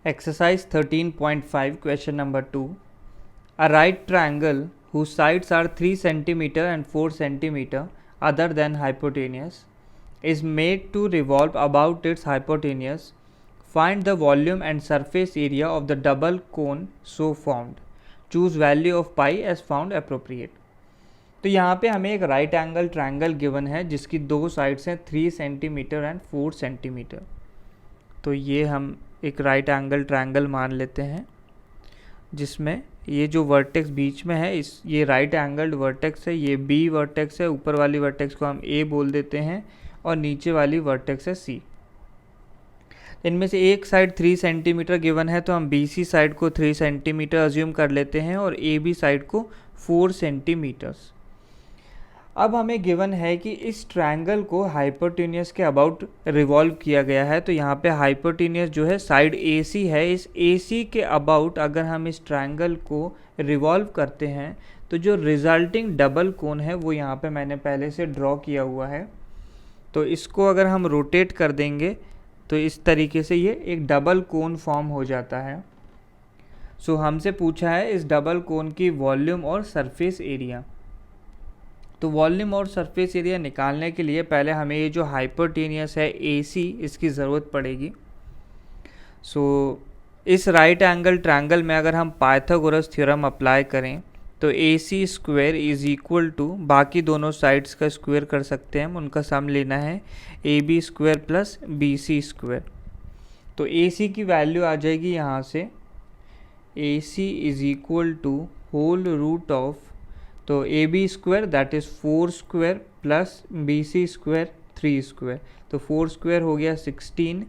Exercise 13.5, question number 2. A right triangle whose sides are 3 cm and 4 cm other than hypotenuse is made to revolve about its hypotenuse. Find the volume and surface area of the double cone so formed. Choose value of pi as found appropriate. तो यहाँ पे हमें एक right angle triangle given है जिसकी दो sides हैं 3 centimetre and 4 centimetre. तो ये हम एक राइट एंगल ट्रायंगल मान लेते हैं जिसमें ये जो वर्टेक्स बीच में है ये राइट एंगल्ड वर्टेक्स है, ये बी वर्टेक्स है, ऊपर वाली वर्टेक्स को हम ए बोल देते हैं और नीचे वाली वर्टेक्स है सी। इनमें से एक साइड 3 सेंटीमीटर गिवन है तो हम बी सी साइड को 3 सेंटीमीटर अज्यूम कर लेते हैं और ए बी साइड को 4 सेंटीमीटर्स। अब हमें गिवन है कि इस ट्रायंगल को हाइपोटेन्यूस के अबाउट रिवॉल्व किया गया है। तो यहाँ पे हाइपोटेन्यूस जो है साइड AC है, इस AC के अबाउट अगर हम इस ट्रायंगल को रिवॉल्व करते हैं तो जो रिजल्टिंग डबल कोन है वो यहाँ पे मैंने पहले से ड्रॉ किया हुआ है। तो इसको अगर हम रोटेट कर देंगे तो इस तरीके से ये एक डबल कोन फॉर्म हो जाता है। सो हमसे पूछा है इस डबल कोन की वॉल्यूम और सरफेस एरिया। तो वॉल्यूम और सरफेस एरिया निकालने के लिए पहले हमें ये जो हाइपोटेन्यूस है AC इसकी ज़रूरत पड़ेगी। सो इस राइट एंगल ट्रायंगल में अगर हम पाइथागोरस थ्योरम अप्लाई करें तो AC square is equal to, बाकी दोनों साइड्स का स्क्वायर कर सकते हैं हम, उनका सम लेना है AB square plus BC square. तो AC की वैल्यू आ जाएगी यहाँ से AC is equal to whole root of, तो AB square that is 4 square plus BC square 3 square. तो 4 स्क्वायर हो गया 16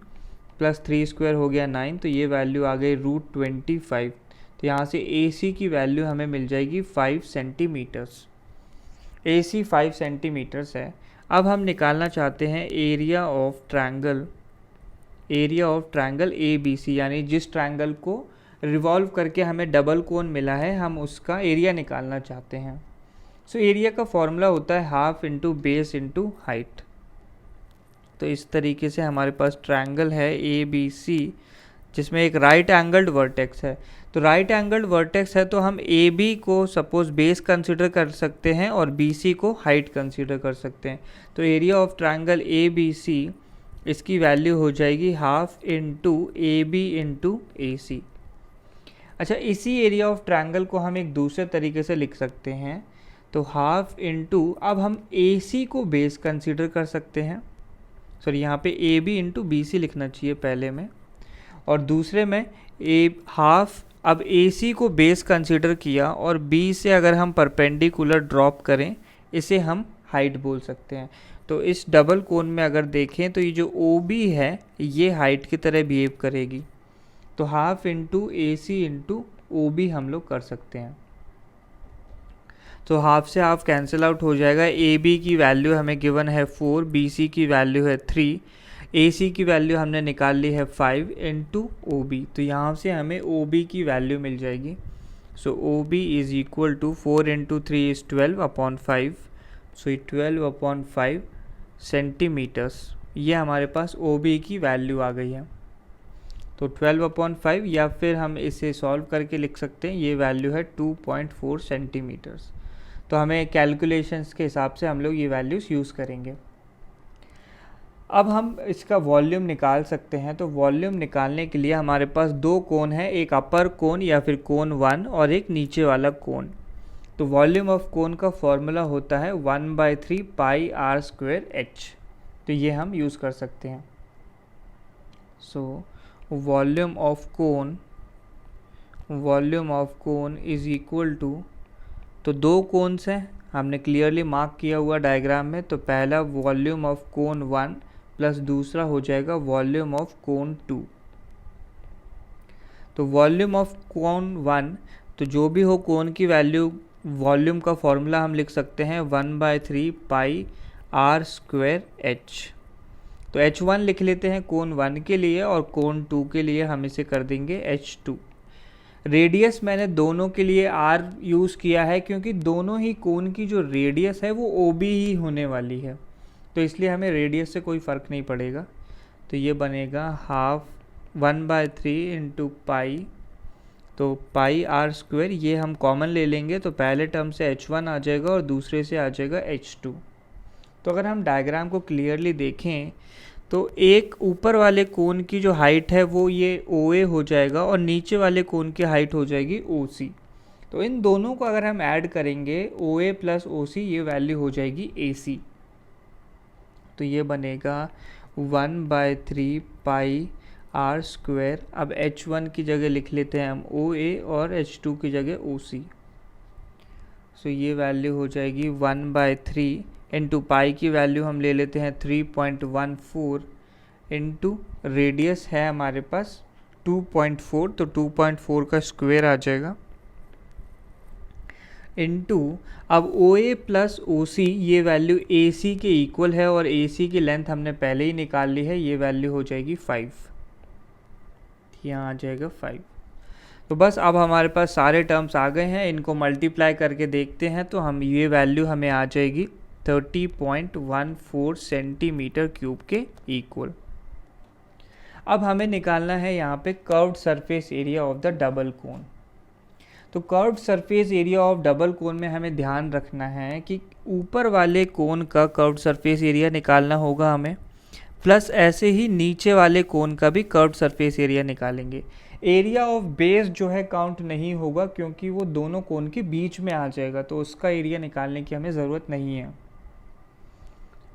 प्लस 3 स्क्वायर हो गया 9, तो ये वैल्यू आ गई √25। तो यहाँ से AC की वैल्यू हमें मिल जाएगी 5 सेंटीमीटर्स। AC 5 सेंटीमीटर्स है। अब हम निकालना चाहते हैं एरिया ऑफ ट्रायंगल ABC, यानी जिस ट्रायंगल को रिवॉल्व करके हमें डबल कोन मिला है हम उसका एरिया निकालना चाहते हैं। सो एरिया का फॉर्मूला होता है half into base into height. तो इस तरीके से हमारे पास ट्रायंगल है ABC जिसमें एक राइट एंगल्ड वर्टेक्स है। तो राइट एंगल्ड वर्टेक्स है तो हम AB को सपोज बेस कंसिडर कर सकते हैं और BC को हाइट कंसिडर कर सकते हैं। तो एरिया ऑफ ट्रायंगल ABC इसकी वैल्यू हो जाएगी half into AB into AC। अच्छा, इसी एरिया ऑफ ट्रायंगल को हम एक दूसरे तरीके से लिख सकते हैं। तो हाफ इंटू, अब हम AC को बेस कंसीडर कर सकते हैं, सॉरी यहाँ पे AB इंटू BC लिखना चाहिए पहले में, और दूसरे में हाफ, अब AC को बेस कंसीडर किया और B से अगर हम परपेंडिकुलर ड्रॉप करें इसे हम हाइट बोल सकते हैं। तो इस डबल कोन में अगर देखें तो ये जो OB है ये हाइट की तरह बिहेव करेगी। तो half into AC into OB हम लोग कर सकते हैं। तो हाफ से हाफ कैंसिल आउट हो जाएगा। AB की वैल्यू हमें गिवन है 4, BC की वैल्यू है 3, AC की वैल्यू हमने निकाल ली है 5 इंटू OB। तो यहाँ से हमें OB की वैल्यू मिल जाएगी। So OB is equal to 4 into 3 is 12/5। So ये 12/5 सेंटीमीटर्स, ये हमारे पास OB की वैल्यू आ गई है। तो 12/5, या फिर हम इसे सॉल्व करके लिख सकते हैं, ये वैल्यू है 2.4 सेंटीमीटर्स। तो हमें कैलकुलेशंस के हिसाब से हम लोग ये वैल्यूज़ यूज़ करेंगे। अब हम इसका वॉल्यूम निकाल सकते हैं। तो वॉल्यूम निकालने के लिए हमारे पास दो कोन है, एक अपर कोन या फिर कोन 1 और एक नीचे वाला कोन। तो वॉल्यूम ऑफ कोन का फॉर्मूला होता है 1/3 पाई r²h। तो ये हम यूज़ कर सकते हैं। So volume of cone is equal to, तो दो कोन्स हैं हमने क्लियरली मार्क किया हुआ डायग्राम में। तो पहला वॉल्यूम ऑफ कोन 1 प्लस दूसरा हो जाएगा वॉल्यूम ऑफ कोन 2। तो वॉल्यूम ऑफ कोन 1, तो जो भी हो कोन की वैल्यू, वॉल्यूम का फॉर्मूला हम लिख सकते हैं 1/3 पाई r²h। तो H1 लिख लेते हैं कोन 1 के लिए और कोन 2 के लिए हम इसे कर देंगे H2। रेडियस मैंने दोनों के लिए R यूज़ किया है क्योंकि दोनों ही कोन की जो रेडियस है वो OB ही होने वाली है, तो इसलिए हमें रेडियस से कोई फ़र्क नहीं पड़ेगा। तो ये बनेगा हाफ 1/3 इंटू पाई, तो पाई आर स्क्वायर, ये हम कॉमन ले लेंगे तो पहले टर्म से h1 आ जाएगा और दूसरे से आ जाएगा h2। तो अगर हम डायग्राम को क्लियरली देखें तो एक ऊपर वाले कोन की जो हाइट है वो ये OA हो जाएगा और नीचे वाले कोन की हाइट हो जाएगी OC। तो इन दोनों को अगर हम ऐड करेंगे OA प्लस OC, ये वैल्यू हो जाएगी AC। तो ये बनेगा 1/3 पाई आर स्क्वायर। अब h1 की जगह लिख लेते हैं हम OA और h2 की जगह OC। सो ये वैल्यू हो जाएगी 1/3 इंटू पाई की वैल्यू हम ले लेते हैं 3.14 इंटू रेडियस है हमारे पास 2.4, तो 2.4 का स्क्वायर आ जाएगा इंटू अब OA प्लस OC, ये वैल्यू AC के इक्वल है और AC की लेंथ हमने पहले ही निकाल ली है, ये वैल्यू हो जाएगी 5, यहाँ आ जाएगा 5। तो बस अब हमारे पास सारे टर्म्स आ गए हैं, इनको मल्टीप्लाई करके देखते हैं तो हम ये वैल्यू हमें आ जाएगी 30.14 सेंटीमीटर क्यूब के इक्वल। अब हमें निकालना है यहाँ पे curved surface area of the double cone. तो curved surface area of double cone में हमें ध्यान रखना है कि ऊपर वाले कोन का कर्व्ड सरफेस एरिया निकालना होगा हमें, प्लस ऐसे ही नीचे वाले कोन का भी कर्व्ड सरफेस एरिया निकालेंगे। एरिया ऑफ बेस जो है काउंट नहीं होगा क्योंकि वो दोनों कोन के बीच में आ जाएगा, तो उसका एरिया निकालने की हमें ज़रूरत नहीं है।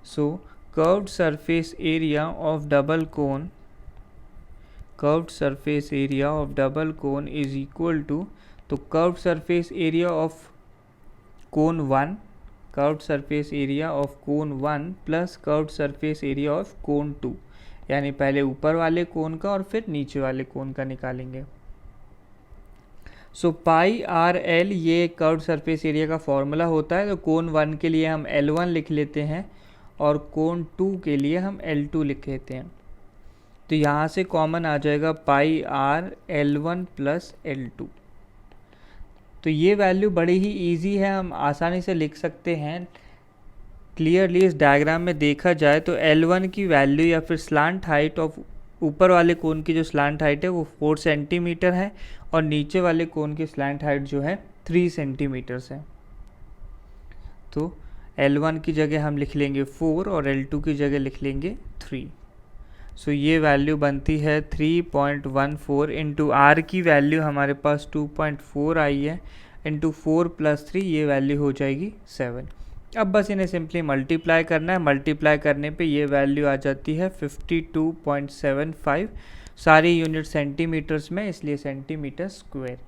So curved surface area of double cone, curved surface area of double cone is equal to, तो curved surface area of cone 1, curved surface area of cone 1 plus curved surface area of cone 2, यानी पहले ऊपर वाले कोन का और फिर नीचे वाले कोन का निकालेंगे। सो पाई आर एल ये कर्व्ड सरफेस एरिया का फॉर्मूला होता है। तो कोन 1 के लिए हम L1 लिख लेते हैं और कोन 2 के लिए हम L2 लिख लेते हैं। तो यहाँ से कॉमन आ जाएगा पाई आर L1 प्लस L2। तो ये वैल्यू बड़ी ही इजी है, हम आसानी से लिख सकते हैं। क्लियरली इस डायग्राम में देखा जाए तो L1 की वैल्यू या फिर स्लांट हाइट ऑफ ऊपर वाले कोन की जो स्लांट हाइट है वो 4 सेंटीमीटर है और नीचे वाले कोन की स्लांट हाइट जो है 3 सेंटीमीटर है। तो L1 की जगह हम लिख लेंगे 4 और L2 की जगह लिख लेंगे 3। सो ये वैल्यू बनती है 3.14 इंटू आर की वैल्यू हमारे पास 2.4 आई है, इंटू 4 + 3 ये वैल्यू हो जाएगी 7। अब बस इन्हें सिंपली मल्टीप्लाई करना है। मल्टीप्लाई करने पे ये वैल्यू आ जाती है 52.75, सारी यूनिट सेंटीमीटर्स में, इसलिए सेंटीमीटर स्क्वायर।